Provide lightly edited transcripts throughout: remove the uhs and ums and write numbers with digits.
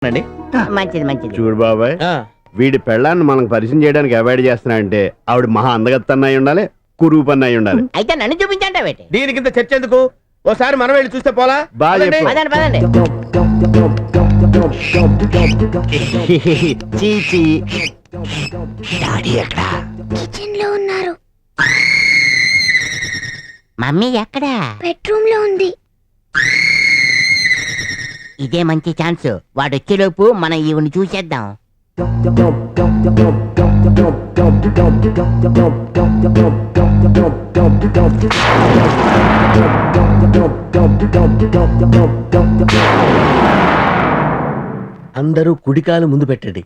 మంచిది మంచిది. చూడు బాబాయ్, వీడి పెళ్ళాన్ని మనకు పరిచయం చేయడానికి అవాయిడ్ చేస్తున్నా అంటే ఆవిడ మహా అందగత్తన్న అయి ఉండాలి, కురుగు పన్న అయి ఉండాలి. అయితే నన్ను చూపించండి బేటి. దీనికింత చర్చ ఎందుకు? ఓసారి మనం వెళ్ళి చూస్తే పోలా? బాగా చెప్పు. పదండి పదండి. చీచి డాడీ ఎక్కడ? కిచెన్ లో ఉన్నారు. మమ్మీ ఎక్కడ? బెడ్రూమ్ లో ఉంది. ఇదే మంచి ఛాన్స్. వాడు వచ్చేలోపు మనం ఈవిని చూసేద్దాం. అందరూ కుడికాలు ముందు పెట్టండి.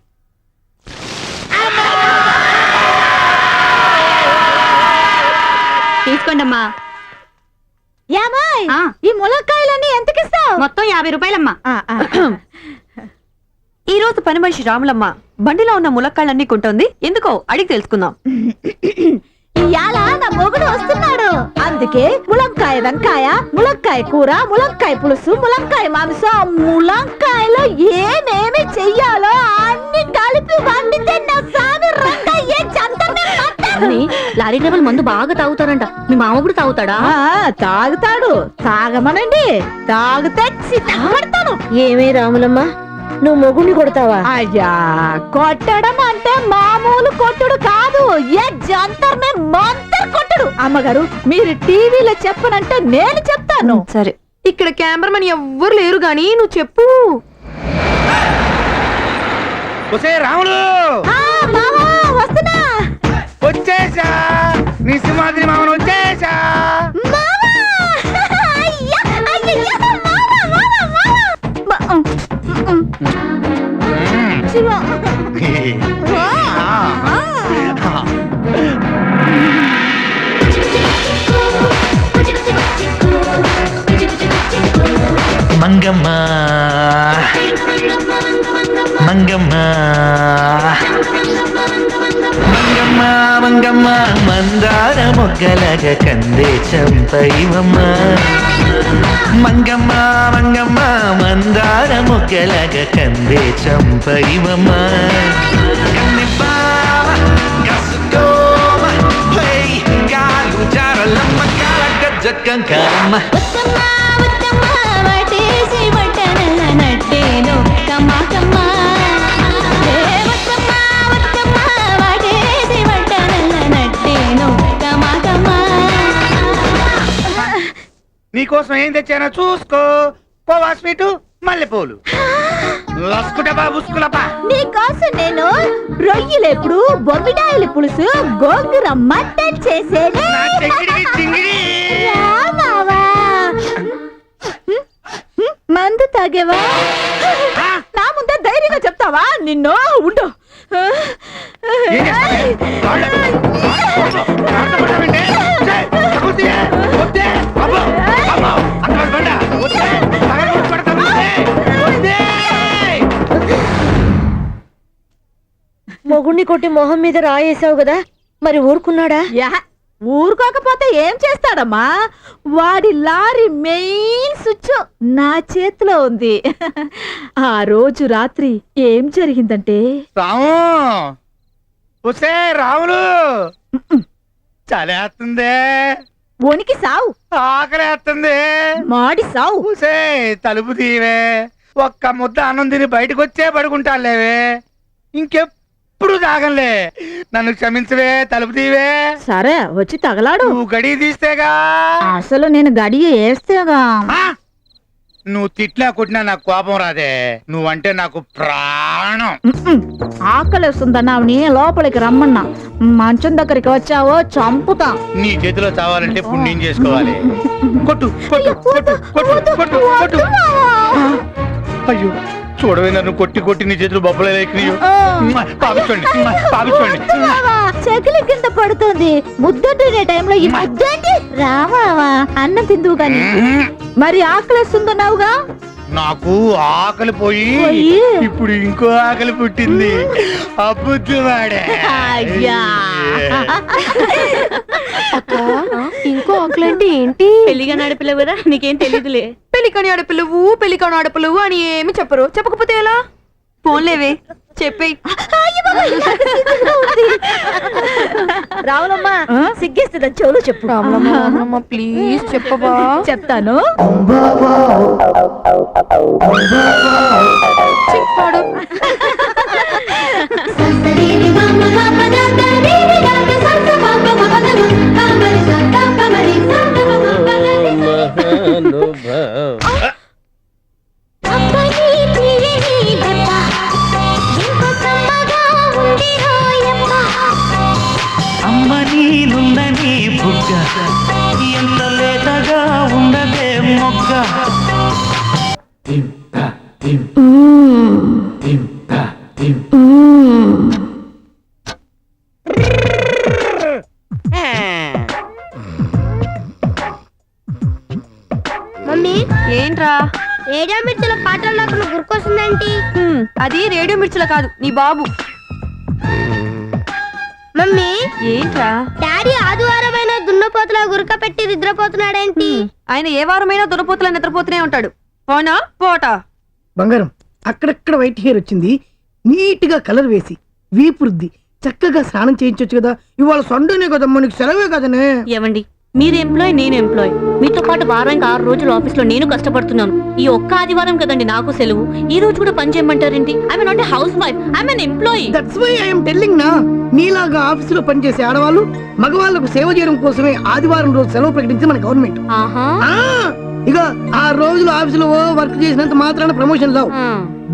తీసుకోండమ్మా. యామాయ్, ఈ ములక్కాయలన్నీ ఎంతకిస్తావు? మొత్తం 50 రూపాయలమ్మా. ఈ రోజు పని మనిషి రాములమ్మ బండిలో ఉన్న ములక్కాళ్ళన్నీ కొంటోంది. ఎందుకో అడిగి తెలుసుకుందాం. ఇయాల నా మొగుడు వస్తున్నాడు, అందుకే ములంకాయ వంకాయ, ములంకాయ కూర, ములంకాయ పులుసు, ములంకాయ మాంసం, ములంకాయలో ఏమేమి చెయ్యాలో అన్ని కలిపి వండితే నా సామి రంగయ్య లారీ డ్రైవర్ మందు బాగా తాగుతారంట. మీ మామ కూడా తాగుతాడా? తాగుతాడు, తాగమనండి. తాగితే చిత్తపడతాను. ఏమే రాములమ్మ, నువ్వు మొగుడిని కొడతావా? అయ్యా, కొట్టడం అంటే మామూలు కొట్టుడు కాదు, ఏ జంతర్ మే మంతర్ కొట్టుడు. అమ్మగారు, మీరు టీవీలో చెప్పనంటే నేను చెప్తాను. సరే, ఇక్కడ కెమెరామెన్ ఎవ్వరు లేరు గాని నువ్వు చెప్పు. రాములు వస్తున్నా. వచ్చేసా, నీ సింహాద్రి మామను వచ్చేసా. మంగమ్మ మంగమ్మ మంగమ్మ మంగమ్మ మందార మొగ్గలగ కందే చంపైవమ్మ. మంగమ్మ మంగమ్మ మందార మొగ్గలగ కందే చంపైవమ్మ. గాలు జారలమ్మ కాల గజ్జకంకమ్మ. నీకోసం ఏం తెచ్చానో చూసుకో. పోవా స్వీటు, మల్లెపూలు, లస్కుట బాబుస్కులపా. నీకోసం నేను రొయ్యలెప్పుడు, బొమ్మిడాయల పులుసు, గోంగూర మటన్ చేసేది. మందు తాగేవా? నా ముందే ధైర్యంగా చెప్తావా? నిన్ను ఉండు. మొగుడిని కొట్టి మొహం మీద రాయేసావు కదా, మరి ఊరుకున్నాడా? ఊరుకోకపోతే ఏం చేస్తాడమ్మా? వాడి లారీ మెయిన్ స్విచ్ నా చేతిలో ఉంది. ఆ రోజు రాత్రి ఏం జరిగిందంటే, రాము వస్తే రాములు చలేస్తుంది, వణికి సావు, ఆకలేస్తుంది, మాడి సావు. ఊసే తలుపు తీవే, ఒక్క ముద్ద అన్నం తిని బయటకు వచ్చే పడుకుంటాలేవే, ఇంకెప్పుడు తాగలే. నన్ను క్షమించవే, తలుపు తీవే. సరే, వచ్చి తగలాడు. నువ్వు గడి తీస్తేగా. అసలు నేను గడియ వేస్తేగా. నువ్వు తిట్లా కొట్టినా నాకు కోపం రాదే, నువ్వంటే నాకు ప్రాణం. ఆకలిస్తుందన్నావుని లోపలికి రమ్మన్నా, మంచం దగ్గరికి వచ్చావో చంపుతా. నీ చేతిలో చావాలంటే పుణ్యం చేసుకోవాలి. కొట్టు కొట్టు కొట్టు కొట్టు కొట్టు కొట్టు. అయ్యో, చూడవే, నన్ను కొట్టి కొట్టి నీ చేతులు బొబ్బలే పాపించండి పాపించండి. చెకిలి కింద పడుతుంది, ముద్ద తినే టైంలో ఈ ముద్దేంటి? రావావా, అన్నం తిందువు గాని. మరి ఆకలిస్తుందన్నావుగా? నాకు ఆకలి పోయి ఇప్పుడు ఇంకో ఆకలి పుట్టింది. అబుద్ధువాడే. ఇంకో ఆకలి అంటే ఏంటి? పెళ్లిగా ఆడపిల్ల కదా, నీకేం తెలీదులే. పెళ్లికని ఆడపిల్లవు, పెళ్లికని ఆడపిల్లవు అని ఏమి చెప్పరు. చెప్పకపోతే ఎలా? ఫోన్లేవే చెప్పేయ్. రావులమ్మా సిగ్గేస్తుంది చెవులు చెప్పు. ప్లీజ్ చెప్పబా. చెప్తాను. అమ్మ నీలుందని బుగ్గ ఎంత లేతగా ఉండదే మొగ్గ. మమ్మీ ఏంట్రా? రేడియో మిర్చిలో పాటలు నాకు గుర్కొస్తుందేంటి? అది రేడియో మిర్చిలో కాదు, నీ బాబు. మమ్మీ ఏంట్రా? డాడీ ఆదివారమైన దున్నపోతులా గురక పెట్టి నిద్రపోతున్నాడేంటి? ఆయన ఏ వారమైనా దురపోతులా నిద్రపోతూనే ఉంటాడు. పోనా పోటా. బంగారం అక్కడక్కడ వైట్ హెయిర్ వచ్చింది, నీట్ గా కలర్ వేసి వీపు రుద్ది చక్కగా స్నానం చేయించొచ్చు కదా. ఇవాళ సండేనే కదమ్మా, నీకు సెలవే కదనే. ఏమండి, మీరు ఎంప్లాయ్, నేను ఎంప్లాయ్. మీతో పాటు వారానికి 6 రోజులు ఆఫీస్ లో నేను కష్టపడుతున్నాను. ఈ ఒక్క ఆదివారం కదండి నాకు సెలవు. ఈ రోజు కూడా పని చేయమంటారేంటి? I mean not a housewife, I mean employee. That's why I am telling నా. నీలాగా ఆఫీసులో పనిచేసే ఆడవాళ్ళు మగవాళ్ళకు సేవ చేయడం కోసమే ఆదివారం రోజు సెలవు ప్రకటించి మన గవర్నమెంట్. ఆహా. ఇక 6 రోజులు ఆఫీసులో వర్క్ చేసినంత మాత్రాన ప్రమోషన్ రావు.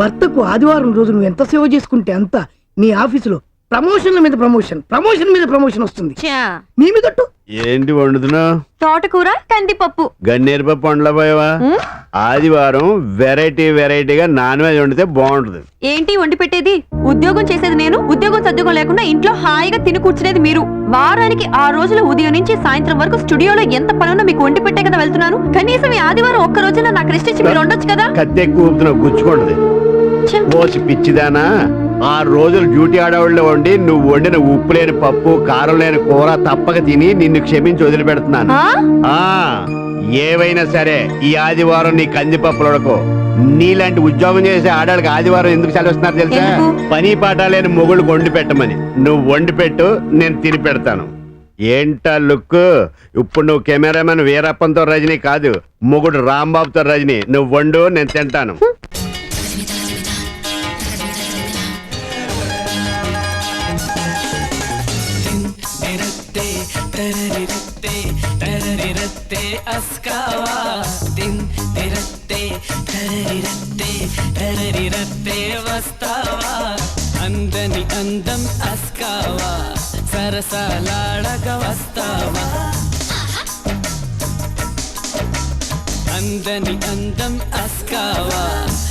భర్తకు ఆదివారం రోజు నువ్వు ఎంత సేవ చేసుకుంటే అంత నీ ఆఫీసులో ప్రమోషన్ల మీద ప్రమోషన్, ప్రమోషన్ మీద ప్రమోషన్ వస్తుంది. నీ మీదట్టు ఏంటి వండుతున్నావు? తోటకూర కందిపప్పు. గన్నేరు పప్పు వండలేపోయావా? ఆదివారం వెరైటీగా నాన్ వెజ్ వండితే బాగుంటది. ఏంటి వండి పెట్టేది? ఉద్యోగం చేసేది నేను, ఉద్యోగం సద్యోగం లేకుండా ఇంట్లో హాయిగా తిని కూర్చునేది మీరు. వారానికి 6 రోజులు ఉదయం నుంచి సాయంత్రం వరకు స్టూడియోలో ఎంత పనున్నా మీకు వండి పెట్టే కదా వెళ్తున్నాను. కనీసం ఈ ఆదివారం ఒక్క రోజున నాకు రెస్ట్ ఇచ్చి మీరు ఉండొచ్చు కదా. కత్తి ఎక్కువ ఊపుతున్నావు, గుచ్చుకోండి. పోసి పిచ్చిదానా, 6 రోజులు డ్యూటీ ఆడవాళ్ళు వండి నువ్వు వండిన ఉప్పు లేని పప్పు, కారం లేని కూర తప్పక తిని నిన్ను క్షమించి వదిలిపెడుతున్నాను. ఏవైనా సరే ఈ ఆదివారం నీ కందిపప్పులు ఉడకో. నీలాంటి ఉద్యోగం చేసే ఆడవాళ్ళకి ఆదివారం ఎందుకు సెలవుస్తున్నారు తెలుసా? పని పాట లేని మొగుళ్ళు వండి పెట్టమని. నువ్వు వండి పెట్టు, నేను తిని పెడతాను. ఏంటా లుక్? ఇప్పుడు నువ్వు కెమెరామెన్ వీరప్పంతో రజనీ కాదు, మొగుడు రాంబాబుతో రజనీ. నువ్వు వండు, నేను తింటాను. అందని అందం అస్కావా, సరసాలాడక వస్తావా. అందని అందం అస్కావా.